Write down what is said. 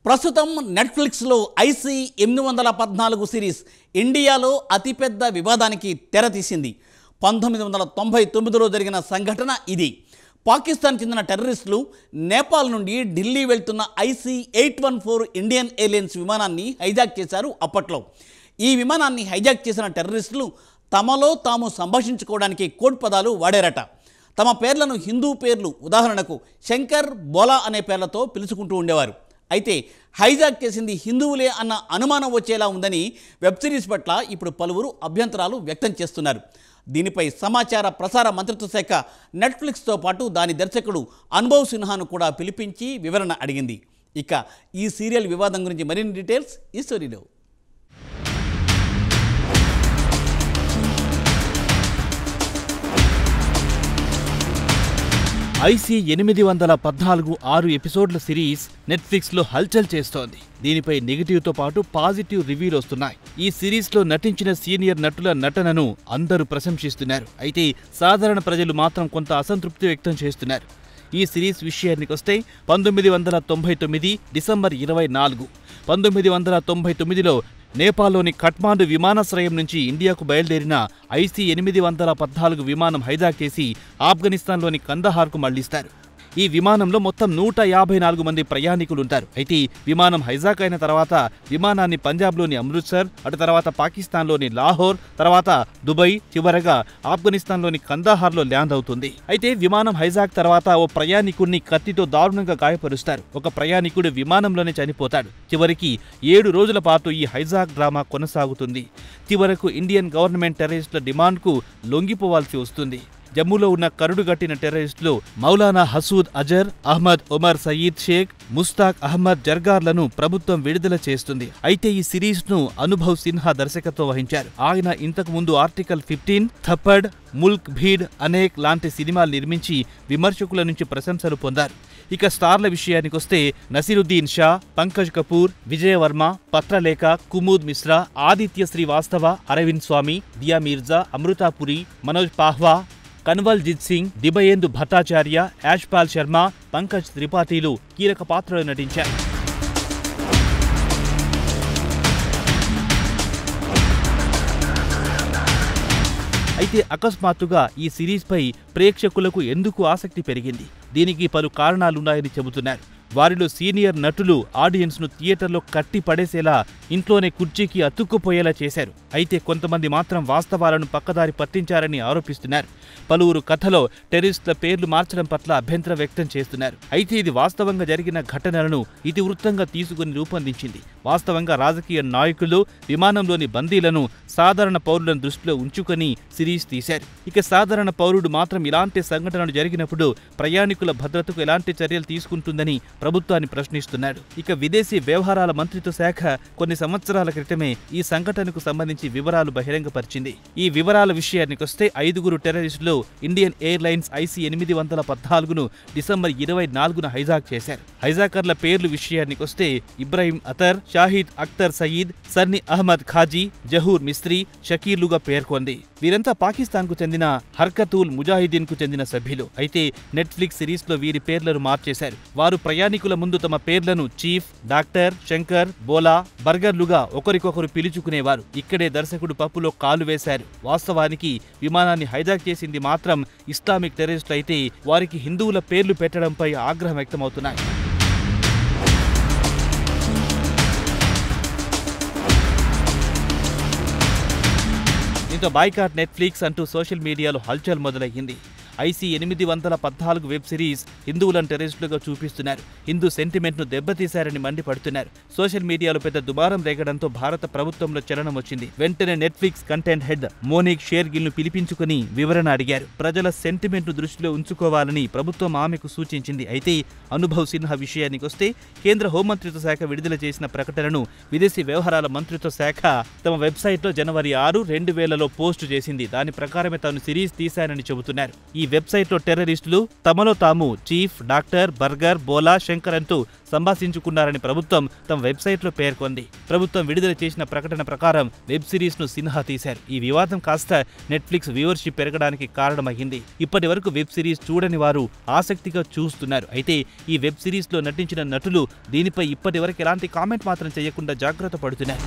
ప్రస్తుతం నెట్ఫ్లిక్స్లో IC 814 series ఇండియాలో అతిపెద్ద వివాదానికి తెరతీసింది. 1999లో జరిగిన సంఘటన ఇది. పాకిస్తాన్ చెందిన టెర్రరిస్టులు నేపాల్ నుండి ఢిల్లీ వెళ్తున్న ఐసీ 814 ఇండియన్ ఎయిర్లైన్స్ విమానాన్ని హైజాక్ చేశారు. అప్పట్లో ఈ విమానాన్ని హైజాక్ చేసిన టెర్రరిస్టులు తమలో తాము సంభాషించుకోవడానికి కోడ్ పదాలు వాడారట. తమ పేర్లను హిందూ పేర్లు, ఉదాహరణకు శంకర్, బోలా అనే పేర్లతో పిలుచుకుంటూ ఉండేవారు. అయితే హైజాక్ చేసింది హిందువులే అన్న అనుమానం వచ్చేలా ఉందని వెబ్ సిరీస్ పట్ల ఇప్పుడు పలువురు అభ్యంతరాలు వ్యక్తం చేస్తున్నారు. దీనిపై సమాచార ప్రసార మంత్రిత్వ శాఖ నెట్ఫ్లిక్స్తో పాటు దాని దర్శకుడు అనుభవ్ సిన్హాను కూడా పిలిపించి వివరణ అడిగింది. ఇక ఈ సీరియల్ వివాదం గురించి మరిన్ని డీటెయిల్స్ ఈ స్టోరీలో. ఐసీ 814 6 ఎపిసోడ్ల సిరీస్ నెట్ఫ్లిక్స్లో హల్చల్ చేస్తోంది. దీనిపై నెగిటివ్తో పాటు పాజిటివ్ రివ్యూలు వస్తున్నాయి. ఈ సిరీస్లో నటించిన సీనియర్ నటుల నటనను అందరూ ప్రశంసిస్తున్నారు. అయితే సాధారణ ప్రజలు మాత్రం కొంత అసంతృప్తి వ్యక్తం చేస్తున్నారు. ఈ సిరీస్ విషయానికొస్తే 1999 డిసెంబర్ 24, 1999లో నేపాల్లోని ఖట్మాండు విమానాశ్రయం నుంచి ఇండియాకు బయలుదేరిన ఐసీ 814 విమానం హైజాక్ చేసి ఆఫ్ఘనిస్తాన్లోని కందహార్కు మళ్లిస్తారు. ఈ విమానంలో మొత్తం 154 మంది ప్రయాణికులుంటారు. అయితే విమానం హైజాక్ అయిన తర్వాత విమానాన్ని పంజాబ్లోని అమృత్సర్, అటు తర్వాత పాకిస్తాన్లోని లాహోర్, తర్వాత దుబాయ్, చివరగా ఆఫ్ఘనిస్తాన్లోని కందహార్లో ల్యాండ్ అవుతుంది. అయితే విమానం హైజాక్ తర్వాత ఓ ప్రయాణికుడిని కత్తితో దారుణంగా గాయపరుస్తారు. ఒక ప్రయాణికుడు విమానంలోనే చనిపోతాడు. చివరికి 7 రోజుల పాటు ఈ హైజాక్ డ్రామా కొనసాగుతుంది. చివరకు ఇండియన్ గవర్నమెంట్ టెర్రరిస్టుల డిమాండ్కు లొంగిపోవాల్సి వస్తుంది. జమ్మూలో ఉన్న కరుడుగట్టిన టెర్రరిస్టులు మౌలానా హసూద్ అజర్, అహ్మద్ ఒమర్ సయీద్ షేక్, ముస్తాక్ అహ్మద్ జర్గార్లను ప్రభుత్వం విడుదల చేస్తుంది. అయితే ఈ సిరీస్ ను అనుభవ్ సిన్హా దర్శకత్వం వహించారు. ఆయన ఇంతకు ముందు ఆర్టికల్ 15, థప్పడ్, ముల్క్ భీడ్, అనేక్ లాంటి సినిమాలు నిర్మించి విమర్శకుల నుంచి ప్రశంసలు పొందారు. ఇక స్టార్ల విషయానికొస్తే నసీరుద్దీన్ షా, పంకజ్ కపూర్, విజయ వర్మ, పత్రలేఖ, కుముద్ మిశ్రా, ఆదిత్య శ్రీవాస్తవ, అరవింద్ స్వామి, దియా మీర్జా, అమృతాపురి, మనోజ్ పాహ్వా, కన్వల్ జిత్ సింగ్, దిబయేందు భట్టాచార్య, యాష్పాల్ శర్మ, పంకజ్ త్రిపాఠీలు కీలక పాత్రలో నటించారు. అయితే అకస్మాత్తుగా ఈ సిరీస్పై ప్రేక్షకులకు ఎందుకు ఆసక్తి పెరిగింది? దీనికి పలు కారణాలున్నాయని చెబుతున్నారు. వారిలో సీనియర్ నటులు ఆడియన్స్ను థియేటర్లో కట్టి పడేసేలా, ఇంట్లోనే కుర్చీకి అతుక్కుపోయేలా చేశారు. అయితే కొంతమంది మాత్రం వాస్తవాలను పక్కదారి పట్టించారని ఆరోపిస్తున్నారు. పలువురు కథలో టెర్రరిస్టుల పేర్లు మార్చడం పట్ల అభ్యంతరం వ్యక్తం చేస్తున్నారు. అయితే ఇది వాస్తవంగా జరిగిన ఘటనలను ఇతివృత్తంగా తీసుకుని రూపొందించింది. వాస్తవంగా రాజకీయ నాయకులు, విమానంలోని బందీలను, సాధారణ పౌరులను దృష్టిలో ఉంచుకొని సిరీస్ తీశారు. ఇక సాధారణ పౌరుడు మాత్రం ఇలాంటి సంఘటనలు జరిగినప్పుడు ప్రయాణికుల భద్రతకు ఎలాంటి చర్యలు తీసుకుంటుందని ప్రభుత్వాన్ని ప్రశ్నిస్తున్నాడు. ఇక విదేశీ వ్యవహారాల మంత్రిత్వ శాఖ కొన్ని సంవత్సరాల క్రితమే ఈ సంఘటనకు సంబంధించి వివరాలు బహిరంగపరిచింది. ఈ వివరాల విషయానికొస్తే 5 టెర్రరిస్టులు ఇండియన్ ఎయిర్లైన్స్ ఐసీ 814ను డిసెంబర్ 24న హైజాక్ చేశారు. హైజాకర్ల పేర్లు విషయానికొస్తే ఇబ్రాహిం అతర్, షాహిద్ అఖ్తర్ సయీద్, సన్నీ అహ్మద్ ఖాజీ, జహూర్ మిస్త్రీ, షకీర్లుగా పేర్కొంది. వీరంతా పాకిస్తాన్కు చెందిన హర్కతుల్ ముజాహిదీన్కు చెందిన సభ్యులు. అయితే నెట్ఫ్లిక్స్ సిరీస్లో వీరి పేర్లను మార్చేశారు. వారు ప్రయాణికుల ముందు తమ పేర్లను చీఫ్, డాక్టర్, శంకర్, బోలా, బర్గర్లుగా ఒకరికొకరు పిలుచుకునేవారు. ఇక్కడే దర్శకుడు పప్పులో కాలు వేశారు. వాస్తవానికి విమానాన్ని హైజాక్ చేసింది మాత్రం ఇస్లామిక్ టెర్రరిస్టులు అయితే వారికి హిందువుల పేర్లు పెట్టడంపై ఆగ్రహం వ్యక్తమవుతున్నాయి. దీంతో బాయ్కాట్ నెట్ఫ్లిక్స్ అంటూ సోషల్ మీడియాలో హల్చల్ మొదలయ్యింది. ఐసీ 814 వెబ్ సిరీస్ హిందువులను టెర్రరిస్టులుగా చూపిస్తున్నారు. హిందూ సెంటిమెంట్ను దెబ్బతీశారని మండిపడుతున్నారు. సోషల్ మీడియాలో పెద్ద దుమారం రేగడంతో భారత ప్రభుత్వంలో చలనం వచ్చింది. వెంటనే నెట్ఫ్లిక్స్ కంటెంట్ హెడ్ మోనిక్ షేర్గిల్ను పిలిపించుకుని వివరణ అడిగారు. ప్రజల సెంటిమెంట్ను దృష్టిలో ఉంచుకోవాలని ప్రభుత్వం ఆమెకు సూచించింది. అయితే అనుభవ్ సిన్హా విషయానికొస్తే కేంద్ర హోంమంత్రిత్వ శాఖ విడుదల చేసిన ప్రకటనను విదేశీ వ్యవహారాల మంత్రిత్వ శాఖ తమ వెబ్సైట్లో జనవరి 6, 2000లో పోస్టు చేసింది. దాని ప్రకారమే తాను సిరీస్ తీశానని చెబుతున్నారు. ఈ వెబ్సైట్లో టెర్రరిస్టులు తమలో తాము చీఫ్, డాక్టర్, బర్గర్, బోలా, శంకర్ అంటూ సంభాషించుకున్నారని ప్రభుత్వం తమ వెబ్సైట్లో పేర్కొంది. ప్రభుత్వం విడుదల చేసిన ప్రకటన ప్రకారం వెబ్ సిరీస్ను సిన్హా తీశారు. ఈ వివాదం కాస్త నెట్ఫ్లిక్స్ వ్యూవర్షిప్ పెరగడానికి కారణమైంది. ఇప్పటి వరకు వెబ్ సిరీస్ చూడని వారు ఆసక్తిగా చూస్తున్నారు. అయితే ఈ వెబ్ సిరీస్లో నటించిన నటులు దీనిపై ఇప్పటి వరకు ఎలాంటి కామెంట్ మాత్రం చేయకుండా జాగ్రత్త పడుతున్నారు.